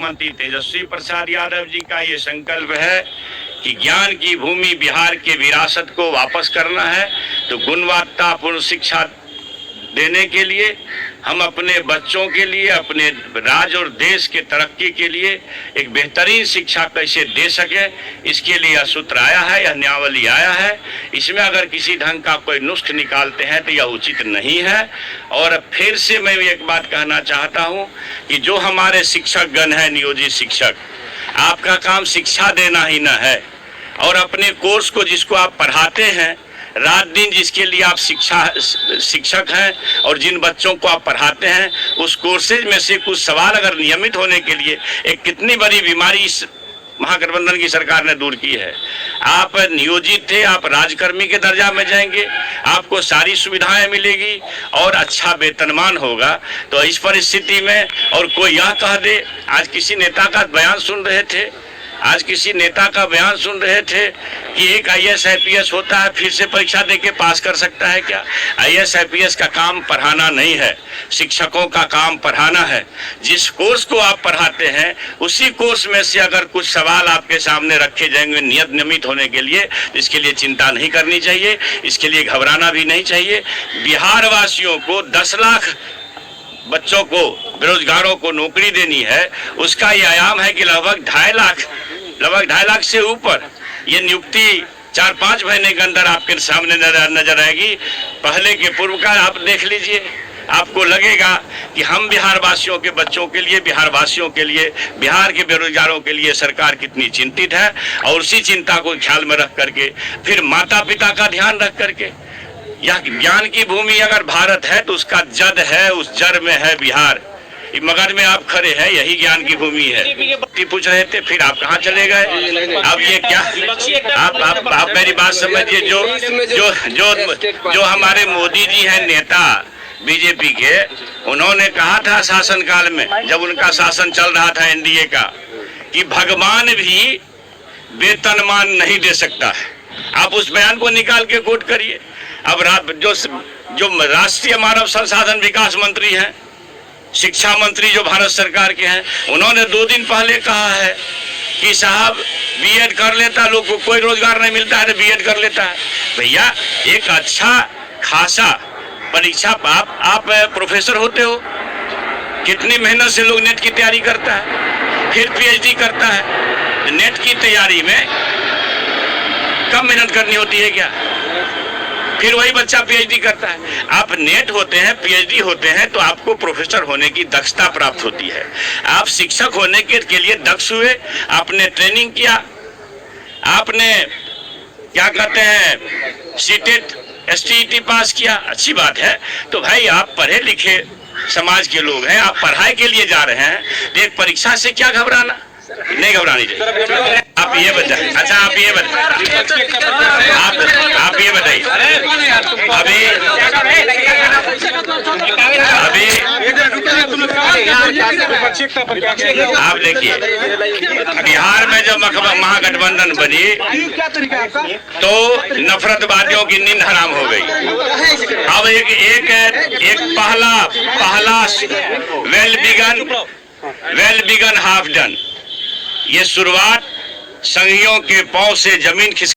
मुख्यमंत्री तेजस्वी प्रसाद यादव जी का ये संकल्प है कि ज्ञान की भूमि बिहार के विरासत को वापस करना है। तो गुणवत्तापूर्ण शिक्षा देने के लिए हम अपने बच्चों के लिए, अपने राज्य और देश के तरक्की के लिए एक बेहतरीन शिक्षा कैसे दे सके, इसके लिए यह सूत्र आया है, यह नियमावली आया है। इसमें अगर किसी ढंग का कोई नुस्ख निकालते हैं तो यह उचित नहीं है। और फिर से मैं एक बात कहना चाहता हूं कि जो हमारे शिक्षक गण हैं, नियोजित शिक्षक, आपका काम शिक्षा देना ही न है, और अपने कोर्स को जिसको आप पढ़ाते हैं रात दिन, जिसके लिए आप शिक्षक हैं और जिन बच्चों को आप पढ़ाते हैं, उस कोर्सेज में से कुछ सवाल अगर नियमित होने के लिए, एक कितनी बड़ी बीमारी इस महागठबंधन की सरकार ने दूर की है। आप नियोजित थे, आप राजकर्मी के दर्जा में जाएंगे, आपको सारी सुविधाएं मिलेगी और अच्छा वेतनमान होगा। तो इस परिस्थिति में और कोई यह कह दे, आज किसी नेता का बयान सुन रहे थे कि एक IAS IPS होता है फिर से परीक्षा देके पास कर सकता है क्या? IAS IPS का काम पढ़ाना नहीं है, शिक्षकों का काम पढ़ाना है। जिस कोर्स को आप पढ़ाते हैं उसी कोर्स में से अगर कुछ सवाल आपके सामने रखे जाएंगे नियमित होने के लिए, इसके लिए चिंता नहीं करनी चाहिए, इसके लिए घबराना भी नहीं चाहिए। बिहार वासियों को 10 लाख बच्चों को, बेरोजगारों को नौकरी देनी है, उसका ये आयाम है कि लगभग 2.5 लाख से ऊपर ये नियुक्ति 4-5 महीने के अंदर आपके सामने नजर आएगी। पहले के पूर्व का आप देख लीजिए, आपको लगेगा कि हम बिहार वासियों के बच्चों के लिए, बिहार वासियों के लिए, बिहार के बेरोजगारों के लिए सरकार कितनी चिंतित है। और उसी चिंता को ख्याल में रख करके, फिर माता पिता का ध्यान रख करके, यह ज्ञान की भूमि अगर भारत है तो उसका जड़ है, उस जड़ में है बिहार। मगध में आप खड़े हैं, यही ज्ञान की भूमि है। पूछ रहे थे फिर आप कहाँ चले गए? अब ये क्या, आप मेरी बात समझिए। जो हमारे मोदी जी हैं नेता बीजेपी के, उन्होंने कहा था शासनकाल में, जब उनका शासन चल रहा था NDA का, कि भगवान भी वेतनमान नहीं दे सकता है। आप उस बयान को निकाल के कोट करिए। अब जो राष्ट्रीय मानव संसाधन विकास मंत्री हैं, शिक्षा मंत्री जो भारत सरकार के हैं, उन्होंने 2 दिन पहले कहा है कि साहब B.Ed कर लेता, लोग को कोई रोजगार नहीं मिलता है तो B.Ed कर लेता है। भैया एक अच्छा खासा परीक्षा, आप प्रोफेसर होते हो, कितनी मेहनत से लोग नेट की तैयारी करता है, फिर PhD करता है। नेट की तैयारी में कम मेहनत करनी होती है क्या? फिर वही बच्चा PhD करता है। आप नेट होते हैं, PhD होते हैं तो आपको प्रोफेसर होने की दक्षता प्राप्त होती है। आप शिक्षक होने के लिए दक्ष हुए, आपने ट्रेनिंग किया, आपने क्या कहते हैं CTET STET पास किया, अच्छी बात है। तो भाई आप पढ़े लिखे समाज के लोग हैं, आप पढ़ाई के लिए जा रहे हैं, तो एक परीक्षा से क्या घबराना? नहीं घबरानी चाहिए। आप ये बताइए, अच्छा आप ये बताइए, आप ये बताइए, आप देखिए, बिहार में जब महागठबंधन बनी तो नफरतवादियों की नींद हराम हो गई। अब एक पहला वेल बिगन हाफ डन, ये शुरुआत संघियों के पांव से जमीन खिसक